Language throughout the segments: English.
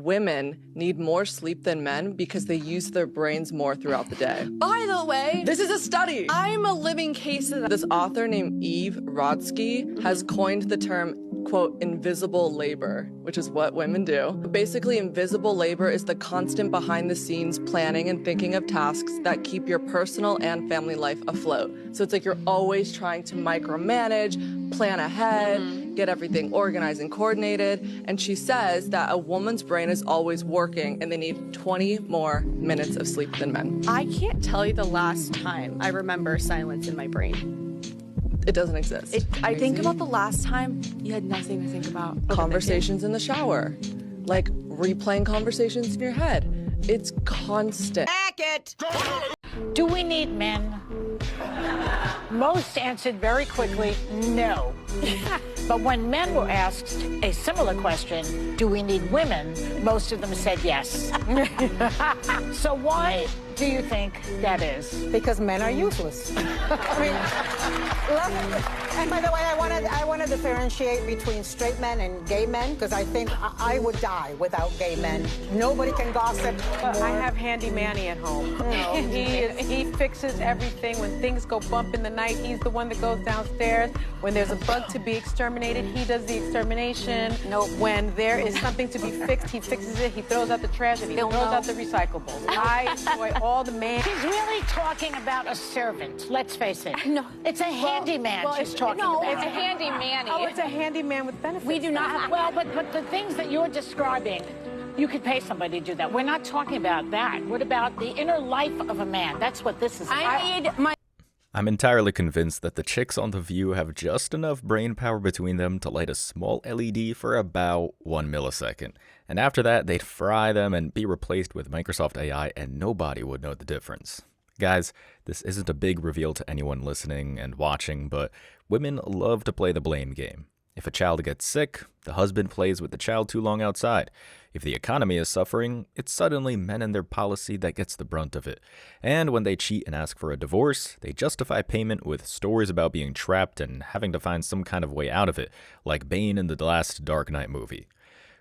women need more sleep than men because they use their brains more throughout the day. By the way, This is a study! I'm a living case of that. This author named Eve Rodsky has coined the term, quote, invisible labor, which is what women do. Basically, invisible labor is the constant behind-the-scenes planning and thinking of tasks that keep your personal and family life afloat. So it's like you're always trying to micromanage, plan ahead, get everything organized and coordinated. And she says that a woman's brain is always working and they need 20 more minutes of sleep than men. I can't tell you the last time I remember silence in my brain. It doesn't exist. I think about the last time you had nothing to think about. Conversations in the shower, like replaying conversations in your head. It's constant. Back it! Do we need men? Most answered very quickly, no. But when men were asked a similar question, do we need women? Most of them said yes. So why do you think that is? Because men are useless. I mean, and by the way, I want to differentiate between straight men and gay men, because I think I would die without gay men. Nobody can gossip more. I have Handy Manny at home. He fixes everything. When things go bump in the night, he's the one that goes downstairs. When there's a bug to be exterminated, he does the extermination. When there is something to be fixed, he fixes it. He throws out the trash and he throws out the recyclables. I enjoy all the man. She's really talking about a servant, let's face it. No. It's a handyman she's talking about. It's a Handy Manny. Oh, it's a handyman with benefits. We do not have, well, but the things that you're describing, you could pay somebody to do that. We're not talking about that. What about the inner life of a man? That's what this is about. I'm entirely convinced that the chicks on The View have just enough brain power between them to light a small LED for about 1 millisecond. And after that, they'd fry them and be replaced with Microsoft AI and nobody would know the difference. Guys, this isn't a big reveal to anyone listening and watching, but women love to play the blame game. If a child gets sick, the husband plays with the child too long outside. If the economy is suffering, it's suddenly men and their policy that gets the brunt of it. And when they cheat and ask for a divorce, they justify payment with stories about being trapped and having to find some kind of way out of it, like Bane in the last Dark Knight movie.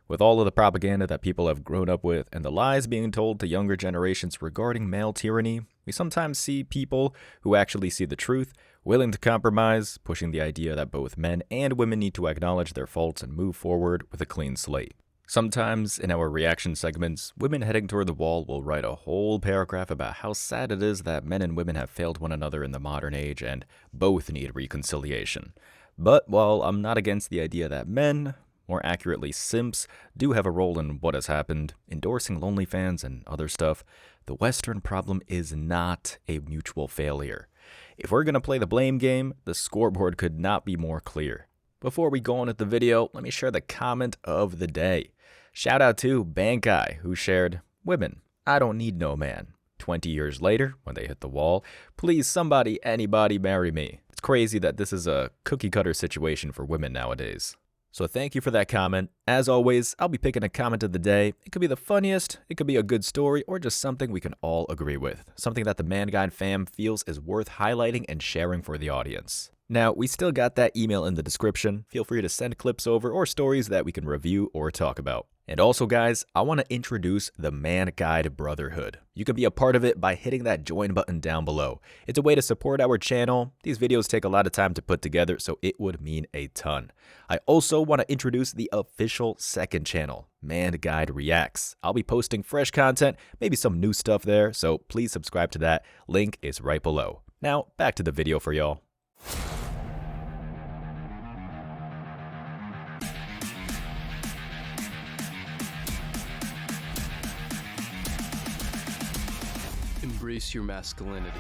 With all of the propaganda that people have grown up with and the lies being told to younger generations regarding male tyranny, we sometimes see people who actually see the truth, willing to compromise, pushing the idea that both men and women need to acknowledge their faults and move forward with a clean slate. Sometimes, in our reaction segments, women heading toward the wall will write a whole paragraph about how sad it is that men and women have failed one another in the modern age and both need reconciliation. But while I'm not against the idea that men, more accurately simps, do have a role in what has happened, endorsing LonelyFans and other stuff, the Western problem is not a mutual failure. If we're going to play the blame game, the scoreboard could not be more clear. Before we go on with the video, let me share the comment of the day. Shout out to Bankai, who shared, "Women, I don't need no man. 20 years later, when they hit the wall, please somebody, anybody marry me." It's crazy that this is a cookie-cutter situation for women nowadays. So thank you for that comment. As always, I'll be picking a comment of the day. It could be the funniest, it could be a good story, or just something we can all agree with. Something that the Man Guide fam feels is worth highlighting and sharing for the audience. Now, we still got that email in the description. Feel free to send clips over or stories that we can review or talk about. And also, guys, I want to introduce the Man Guide Brotherhood. You can be a part of it by hitting that join button down below. It's a way to support our channel. These videos take a lot of time to put together, so it would mean a ton. I also want to introduce the official second channel, Man Guide Reacts. I'll be posting fresh content, maybe some new stuff there, so please subscribe to that. Link is right below. Now, back to the video for y'all. Embrace your masculinity.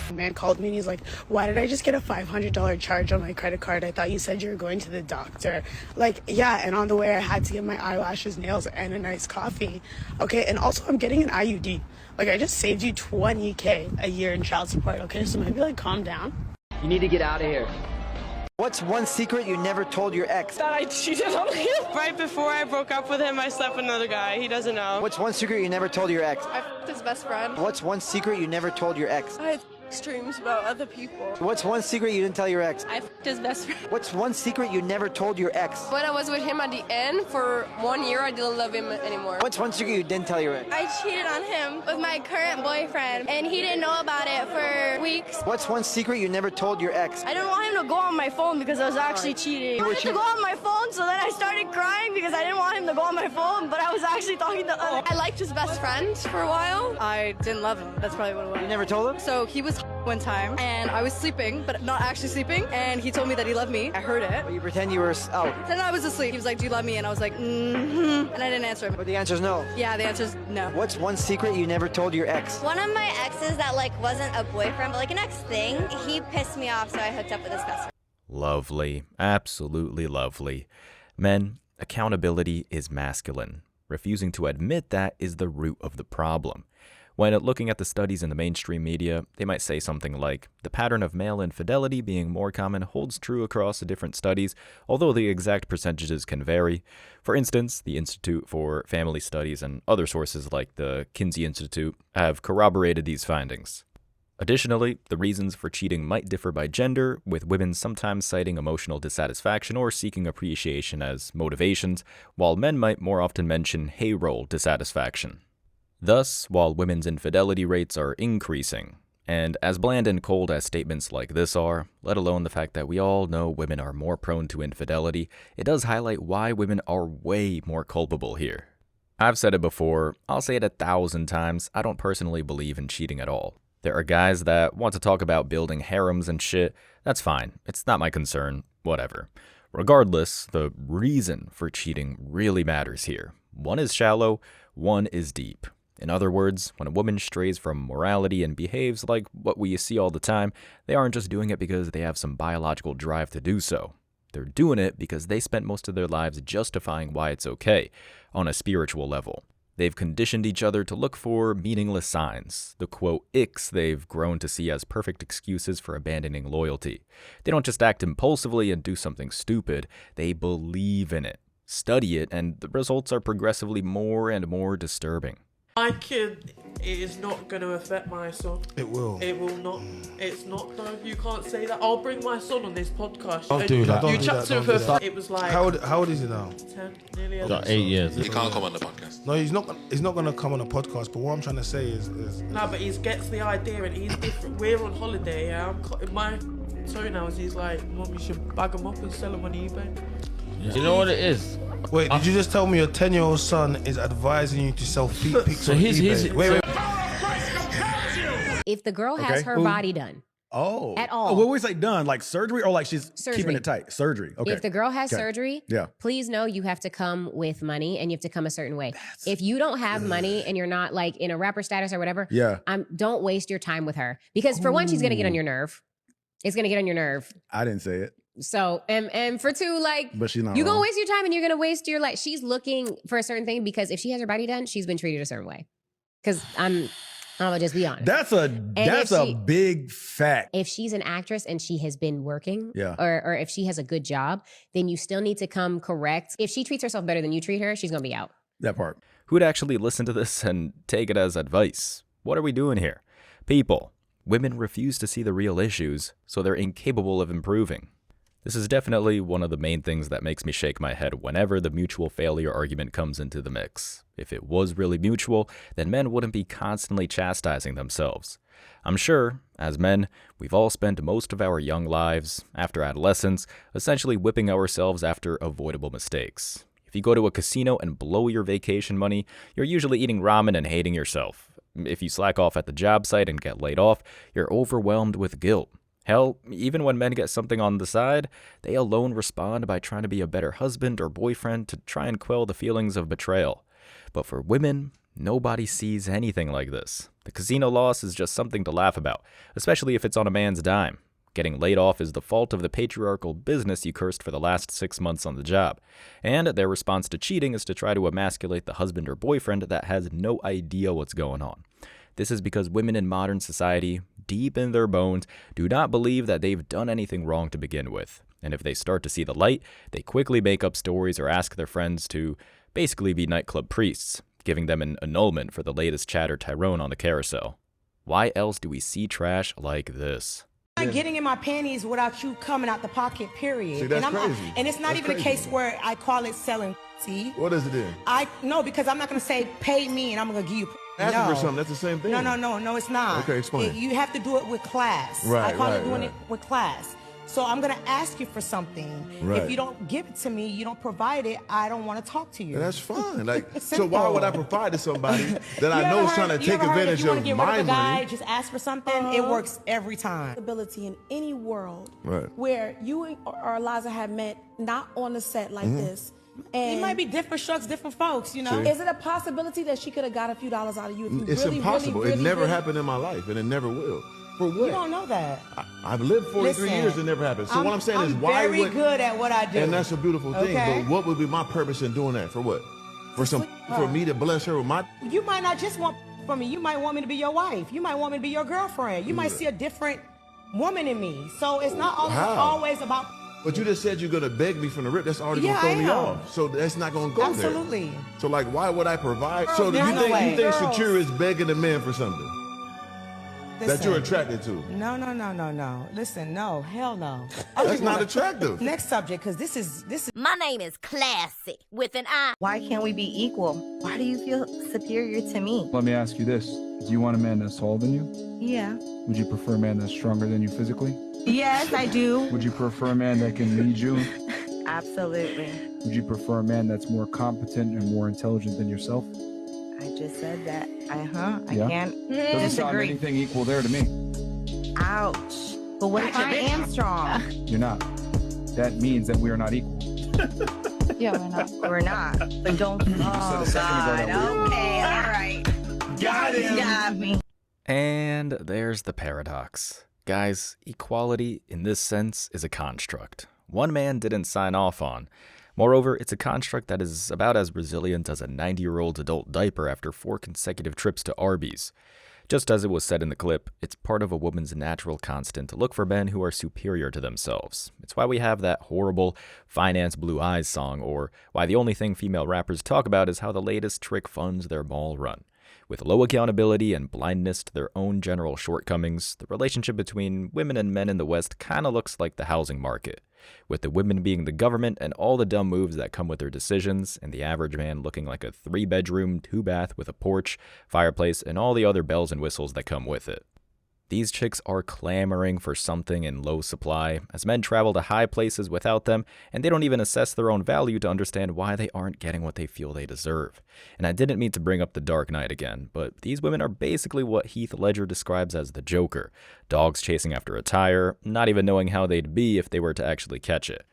A man called me and he's like, "Why did I just get a $500 charge on my credit card? I thought you said you were going to the doctor." Like, yeah, and on the way I had to get my eyelashes, nails, and a nice coffee. Okay, and also I'm getting an IUD. Like, I just saved you $20K a year in child support, okay? So maybe, like, calm down. You need to get out of here. What's one secret you never told your ex? That I cheated on him. Right before I broke up with him, I slept with another guy. He doesn't know. What's one secret you never told your ex? I f***ed his best friend. What's one secret you never told your ex? I Streams about other people. What's one secret you didn't tell your ex? I f***ed his best friend. What's one secret you never told your ex? When I was with him at the end, for 1 year, I didn't love him anymore. What's one secret you didn't tell your ex? I cheated on him with my current boyfriend, and he didn't know about it for weeks. What's one secret you never told your ex? I didn't want him to go on my phone because I was actually cheating. I wanted to go on my phone, so then I started crying because I didn't want him to go on my phone, but I was actually talking to other. I liked his best friend for a while. I didn't love him. That's probably what it was. You never told him? So he was one time, and I was sleeping, but not actually sleeping, and he told me that he loved me. I heard it. Well, you pretend you were out. Then I was asleep. He was like, do you love me? And I was like, and I didn't answer him. But the answer is no. Yeah, the answer is no. What's one secret you never told your ex? One of my exes that wasn't a boyfriend, but an ex thing, he pissed me off, so I hooked up with his best friend. Lovely. Absolutely lovely. Men, accountability is masculine. Refusing to admit that is the root of the problem. When looking at the studies in the mainstream media, they might say something like, the pattern of male infidelity being more common holds true across the different studies, although the exact percentages can vary. For instance, the Institute for Family Studies and other sources like the Kinsey Institute have corroborated these findings. Additionally, the reasons for cheating might differ by gender, with women sometimes citing emotional dissatisfaction or seeking appreciation as motivations, while men might more often mention hey roll dissatisfaction. Thus, while women's infidelity rates are increasing, and as bland and cold as statements like this are, let alone the fact that we all know women are more prone to infidelity, it does highlight why women are way more culpable here. I've said it before, I'll say it 1,000 times, I don't personally believe in cheating at all. There are guys that want to talk about building harems and shit, that's fine, it's not my concern, whatever. Regardless, the reason for cheating really matters here. One is shallow, one is deep. In other words, when a woman strays from morality and behaves like what we see all the time, they aren't just doing it because they have some biological drive to do so. They're doing it because they spent most of their lives justifying why it's okay, on a spiritual level. They've conditioned each other to look for meaningless signs, the quote icks they've grown to see as perfect excuses for abandoning loyalty. They don't just act impulsively and do something stupid, they believe in it, study it, and the results are progressively more and more disturbing. My kid is not going to affect my son. It will. It will not. It's not, though. You can't say that. I'll bring my son on this podcast. Don't do that. You chat to him for it was like... How old is he now? 10, nearly 8 years. He can't come on the podcast. No, he's not going to come on a podcast, but what I'm trying to say is... No, but he gets the idea and he's different. We're on holiday, yeah? My toenails, he's like, Mum, you should bag them up and sell them on eBay. Yeah. You know what it is? Wait, did you just tell me your 10-year-old son is advising you to sell feet pics on eBay? Wait. If the girl has her body done. Oh. At all. Oh, what was like done? Like surgery or like she's keeping it tight? Surgery. Okay. If the girl has surgery, please know you have to come with money and you have to come a certain way. If you don't have money and you're not like in a rapper status or whatever, don't waste your time with her. Because for one, she's going to get on your nerve. It's going to get on your nerve. I didn't say it. So, and for two, like, but she's not you're wrong. going to waste your time and you're going to waste your life. She's looking for a certain thing because if she has her body done, she's been treated a certain way. Because I'm gonna just be honest. That's a big fact. If she's an actress and she has been working, Yeah. or if she has a good job, then you still need to come correct. If she treats herself better than you treat her, she's gonna be out. That part. Who'd actually listen to this and take it as advice? What are we doing here? People, women refuse to see the real issues, so they're incapable of improving. This is definitely one of the main things that makes me shake my head whenever the mutual failure argument comes into the mix. If it was really mutual, then men wouldn't be constantly chastising themselves. I'm sure, as men, we've all spent most of our young lives, after adolescence, essentially whipping ourselves after avoidable mistakes. If you go to a casino and blow your vacation money, you're usually eating ramen and hating yourself. If you slack off at the job site and get laid off, you're overwhelmed with guilt. Hell, even when men get something on the side, they alone respond by trying to be a better husband or boyfriend to try and quell the feelings of betrayal. But for women, nobody sees anything like this. The casino loss is just something to laugh about, especially if it's on a man's dime. Getting laid off is the fault of the patriarchal business you cursed for the last 6 months on the job. And their response to cheating is to try to emasculate the husband or boyfriend that has no idea what's going on. This is because women in modern society, deep in their bones, do not believe that they've done anything wrong to begin with. And if they start to see the light, they quickly make up stories or ask their friends to basically be nightclub priests, giving them an annulment for the latest Chatter Tyrone on the carousel. Why else do we see trash like this? I'm getting in my panties without you coming out the pocket, period. See, that's and crazy. And it's not That's even crazy. a case where I call it selling. See? What is it then? No, because I'm not going to say pay me and I'm going to give you. Asking no. for something, that's the same thing. No, it's not. Okay, explain. You have to do it with class. Right, I call right, it doing right. it with class. So I'm going to ask you for something. Right. If you don't give it to me, you don't provide it, I don't want to talk to you. And that's fine. Like, so Simple. why would I provide to somebody that I know is trying to take advantage of my money? Just ask for something. It works every time. Ability in any world Right. where you or Eliza have met not on the set like this. And it might be different strokes, different folks, you know. See? Is it a possibility that she could have got a few dollars out of you? If you It's really, impossible. Really, it never really, happened in my life, and it never will. For what? You don't know that. I've lived 43 Listen, years, it never happened. So what I'm saying is, why I'm very would... good at what I do. And that's a beautiful thing, Okay? but what would be my purpose in doing that? For what? For me to bless her with my... You might not just want from me. You might want me to be your wife. You might want me to be your girlfriend. You might see a different woman in me. So it's not always about... But you just said you're going to beg me from the rip. That's already Yeah, going to throw me I am. off. So that's not going to go there. Absolutely. So like, why would I provide? So There's you no think way. you think Girls. Secure is begging a man for something that Listen. you're attracted to? No. Listen, no. Hell no. That's not attractive. Next subject, because this is... My name is Classy with an I. Why can't we be equal? Why do you feel superior to me? Let me ask you this. Do you want a man that's taller than you? Yeah. Would you prefer a man that's stronger than you physically? Yes, I do. Would you prefer a man that can lead you? Absolutely. Would you prefer a man that's more competent and more intelligent than yourself? I just said that. I Yeah? can't Doesn't sound disagree. anything equal there to me. Ouch. But what if I am strong? You're not. That means that we are not equal. Yeah, we're not. We're not. But don't... Oh, a second ago God. that we were. Okay, all right. Got him. Got me. And there's the paradox. Guys, equality in this sense is a construct. One man didn't sign off on. Moreover, it's a construct that is about as resilient as a 90-year-old adult diaper after 4 consecutive trips to Arby's. Just as it was said in the clip, it's part of a woman's natural constant to look for men who are superior to themselves. It's why we have that horrible Finance Blue Eyes song, or why the only thing female rappers talk about is how the latest trick funds their mall run. With low accountability and blindness to their own general shortcomings, the relationship between women and men in the West kinda looks like the housing market, with the women being the government and all the dumb moves that come with their decisions, and the average man looking like a 3-bedroom, 2-bath with a porch, fireplace, and all the other bells and whistles that come with it. These chicks are clamoring for something in low supply, as men travel to high places without them, and they don't even assess their own value to understand why they aren't getting what they feel they deserve. And I didn't mean to bring up The Dark Knight again, but these women are basically what Heath Ledger describes as the Joker. Dogs chasing after a tire, not even knowing how they'd be if they were to actually catch it.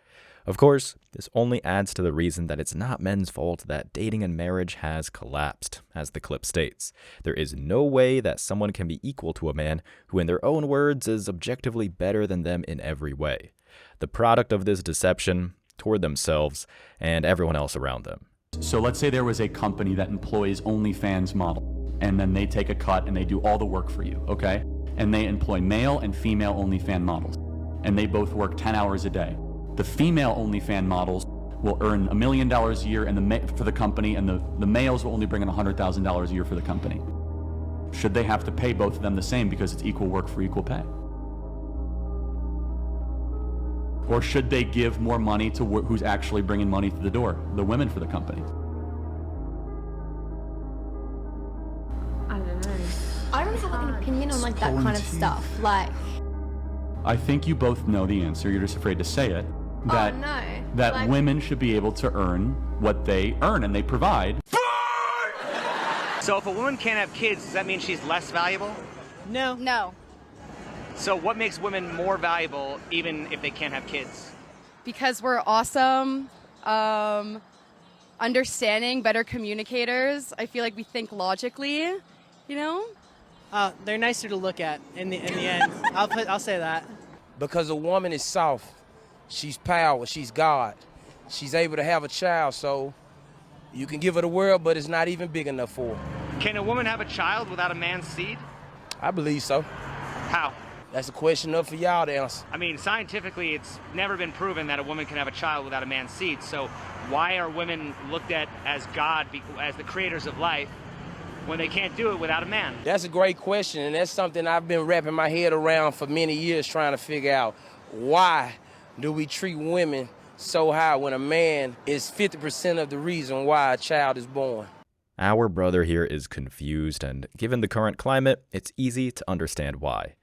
Of course, this only adds to the reason that it's not men's fault that dating and marriage has collapsed, as the clip states. There is no way that someone can be equal to a man who, in their own words, is objectively better than them in every way. The product of this deception toward themselves and everyone else around them. So let's say there was a company that employs OnlyFans model, and then they take a cut and they do all the work for you, okay? And they employ male and female OnlyFans models, and they both work 10 hours a day. The female OnlyFans models will earn $1 million a year for the company, and the males will only bring in $100,000 a year for the company. Should they have to pay both of them the same because it's equal work for equal pay? Or should they give more money to who's actually bringing money to the door, the women for the company? I don't know. I don't have like an opinion on like that kind of stuff. Like, I think you both know the answer. You're just afraid to say it. That, no. That Like- women should be able to earn what they earn and they provide. So if a woman can't have kids, does that mean she's less valuable? No. No. So what makes women more valuable even if they can't have kids? Because we're awesome, understanding, better communicators. I feel like we think logically, you know? They're nicer to look at in the end. I'll say that. Because a woman is soft. She's power. She's God. She's able to have a child, so you can give her the world, but it's not even big enough for her. Can a woman have a child without a man's seed? I believe so. How? That's a question up for y'all to answer. I mean, scientifically, it's never been proven that a woman can have a child without a man's seed. So why are women looked at as God, as the creators of life, when they can't do it without a man? That's a great question, and that's something I've been wrapping my head around for many years, trying to figure out why do we treat women so high when a man is 50% of the reason why a child is born. Our brother here is confused, and given the current climate, it's easy to understand why.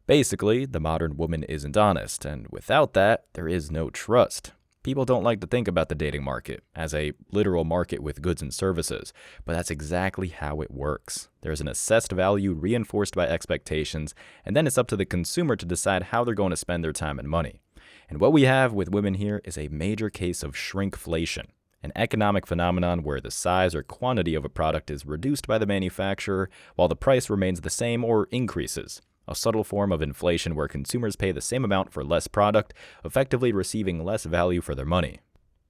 Basically, the modern woman isn't honest, and without that, there is no trust. People don't like to think about the dating market as a literal market with goods and services, but that's exactly how it works. There's an assessed value reinforced by expectations, and then it's up to the consumer to decide how they're going to spend their time and money. And what we have with women here is a major case of shrinkflation, an economic phenomenon where the size or quantity of a product is reduced by the manufacturer while the price remains the same or increases. A subtle form of inflation where consumers pay the same amount for less product, effectively receiving less value for their money.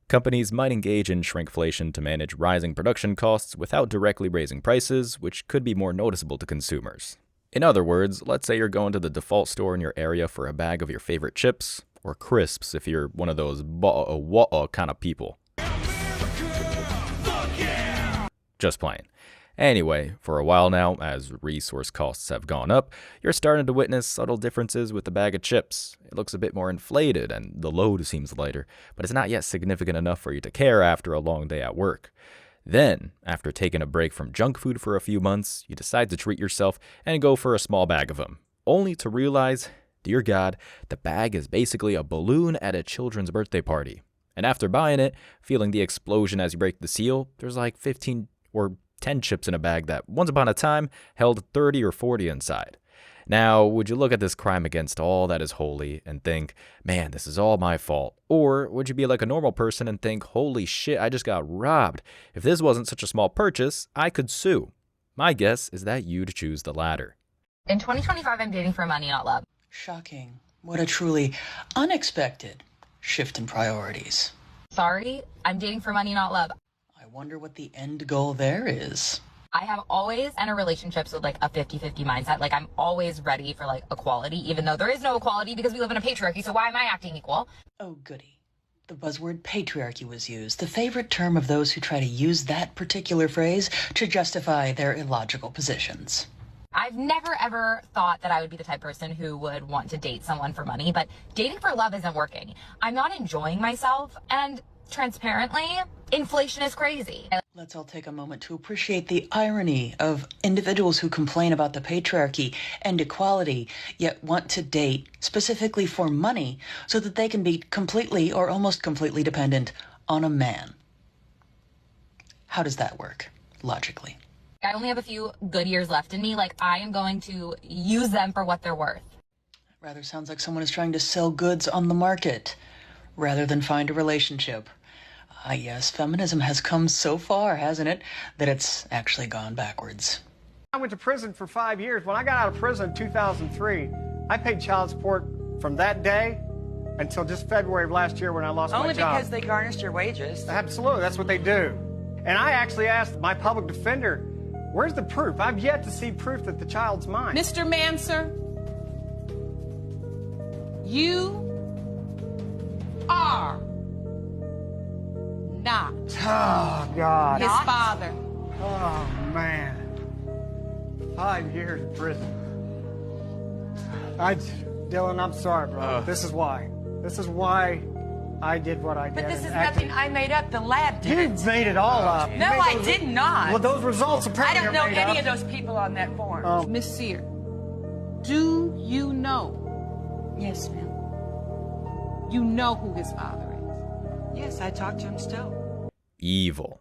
Companies might engage in shrinkflation to manage rising production costs without directly raising prices, which could be more noticeable to consumers. In other words, let's say you're going to the default store in your area for a bag of your favorite chips, or crisps if you're one of those kind of people. Just playing. Anyway, for a while now, as resource costs have gone up, you're starting to witness subtle differences with the bag of chips. It looks a bit more inflated and the load seems lighter, but it's not yet significant enough for you to care after a long day at work. Then, after taking a break from junk food for a few months, you decide to treat yourself and go for a small bag of them, only to realize, dear God, the bag is basically a balloon at a children's birthday party. And after buying it, feeling the explosion as you break the seal, there's like 15 or 10 chips in a bag that once upon a time held 30 or 40 inside. Now, would you look at this crime against all that is holy and think, man, this is all my fault? Or would you be like a normal person and think, holy shit, I just got robbed. If this wasn't such a small purchase, I could sue. My guess is that you'd choose the latter. In 2025, I'm dating for money, not love. Shocking. What a truly unexpected shift in priorities. Sorry, I'm dating for money, not love. I wonder what the end goal there is. I have always entered relationships with like a 50-50 mindset. Like I'm always ready for like equality, even though there is no equality because we live in a patriarchy. So why am I acting equal? Oh, goody. The buzzword patriarchy was used, the favorite term of those who try to use that particular phrase to justify their illogical positions. I've never ever thought that I would be the type of person who would want to date someone for money, but dating for love isn't working. I'm not enjoying myself, and transparently, inflation is crazy. Let's all take a moment to appreciate the irony of individuals who complain about the patriarchy and equality, yet want to date specifically for money so that they can be completely or almost completely dependent on a man. How does that work, logically? I only have a few good years left in me. Like, I am going to use them for what they're worth. Rather sounds like someone is trying to sell goods on the market rather than find a relationship. Ah, yes, feminism has come so far, hasn't it, that it's actually gone backwards. I went to prison for 5 years. When I got out of prison in 2003, I paid child support from that day until just February of last year when I lost my job. Only because they garnished your wages. Absolutely, that's what they do. And I actually asked my public defender, where's the proof? I've yet to see proof that the child's mine. Mr. Manser, you are not God. his father. Oh, man. 5 years in prison. Dylan, I'm sorry, bro. This is why. This is why I did what I did. But this is nothing I made up. The lab did. You made it all up. No, I did not. Well, those results apparently I don't know are made any up. of those people on that form. Miss Sear, do you know? Yes, ma'am. You know who his father is? Yes, I talked to him still. Evil.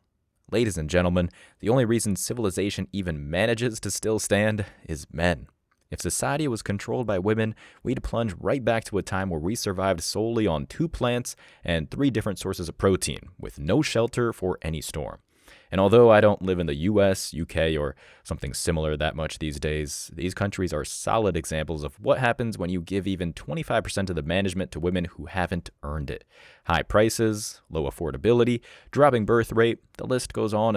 Ladies and gentlemen, the only reason civilization even manages to still stand is men. If society was controlled by women, we'd plunge right back to a time where we survived solely on 2 plants and 3 different sources of protein, with no shelter for any storm. And although I don't live in the US, UK, or something similar that much these days, these countries are solid examples of what happens when you give even 25% of the management to women who haven't earned it. High prices, low affordability, dropping birth rate, the list goes on.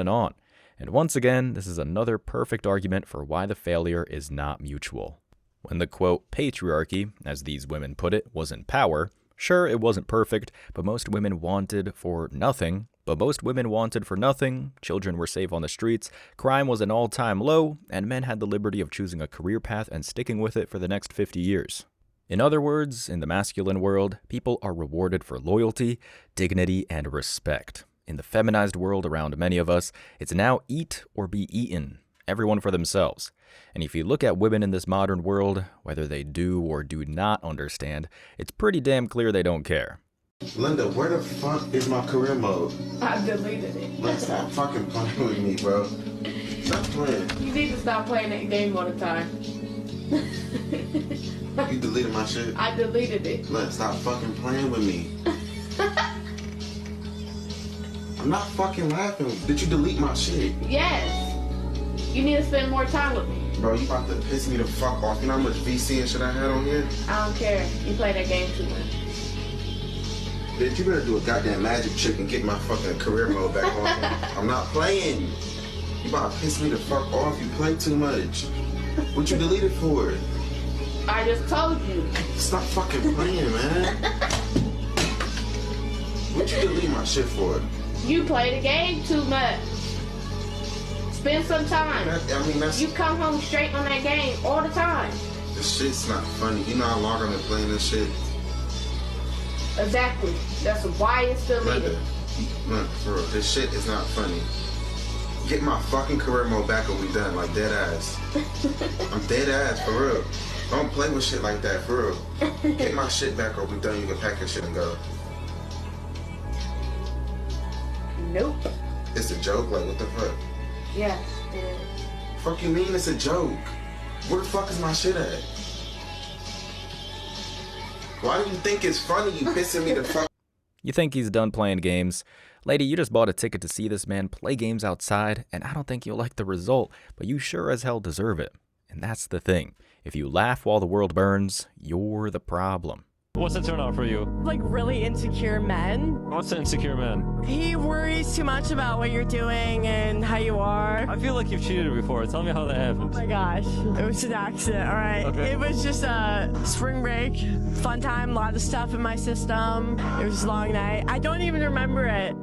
And once again, this is another perfect argument for why the failure is not mutual. When the quote, patriarchy, as these women put it, was in power, sure, it wasn't perfect, but most women wanted for nothing But most women wanted for nothing, children were safe on the streets, crime was an all-time low, and men had the liberty of choosing a career path and sticking with it for the next 50 years. In other words, in the masculine world, people are rewarded for loyalty, dignity, and respect. In the feminized world around many of us, it's now eat or be eaten, everyone for themselves. And if you look at women in this modern world, whether they do or do not understand, it's pretty damn clear they don't care. Linda, where the fuck is my career mode? I deleted it. Let's stop fucking playing with me, bro. Stop playing. You need to stop playing that game all the time. You deleted my shit? I deleted it. Let's stop fucking playing with me. I'm not fucking laughing. Did you delete my shit? Yes. You need to spend more time with me. Bro, you about to piss me the fuck off. You know how much VC and shit I had on here? I don't care. You play that game too much. Bitch, you better do a goddamn magic trick and get my fucking career mode back on. I'm not playing. You about to piss me the fuck off. You play too much. What you deleted for? I just told you. Stop fucking playing, man. What you delete my shit for? You play the game too much. Spend some time. You come home straight on that game all the time. This shit's not funny. You know how long I've been playing this shit? Exactly. That's why it's deleted. Look, for real, this shit is not funny. Get my fucking career mode back or we done, like dead ass. I'm dead ass, for real. Don't play with shit like that, for real. Get my shit back or we done, you can pack your shit and go. Nope. It's a joke? Like, what the fuck? Yeah, it is. Fuck you mean it's a joke? Where the fuck is my shit at? Why do you think it's funny? You pissing me the fuck? You think he's done playing games? Lady, you just bought a ticket to see this man play games outside, and I don't think you'll like the result, but you sure as hell deserve it. And that's the thing. If you laugh while the world burns, you're the problem. What's a turn off for you? Like really insecure men. What's an insecure man? He worries too much about what you're doing and how you are. I feel like you've cheated before. Tell me how that happened. Oh my gosh. It was an accident, all right? Okay. It was just a spring break, fun time, a lot of stuff in my system. It was a long night. I don't even remember it.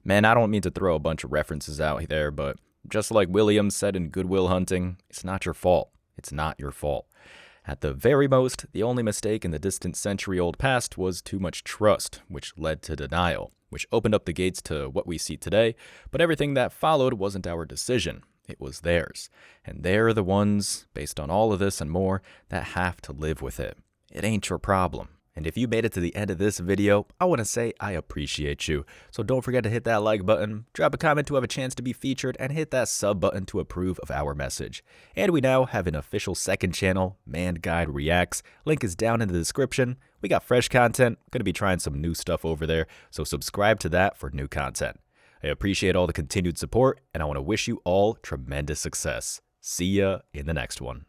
Man, I don't mean to throw a bunch of references out there, but just like Williams said in Good Will Hunting, it's not your fault. It's not your fault. At the very most, the only mistake in the distant century-old past was too much trust, which led to denial, which opened up the gates to what we see today, but everything that followed wasn't our decision. It was theirs. And they're the ones, based on all of this and more, that have to live with it. It ain't your problem. And if you made it to the end of this video, I want to say I appreciate you. So don't forget to hit that like button, drop a comment to have a chance to be featured, and hit that sub button to approve of our message. And we now have an official second channel, Man Guide Reacts. Link is down in the description. We got fresh content, gonna be trying some new stuff over there, so subscribe to that for new content. I appreciate all the continued support, and I want to wish you all tremendous success. See ya in the next one.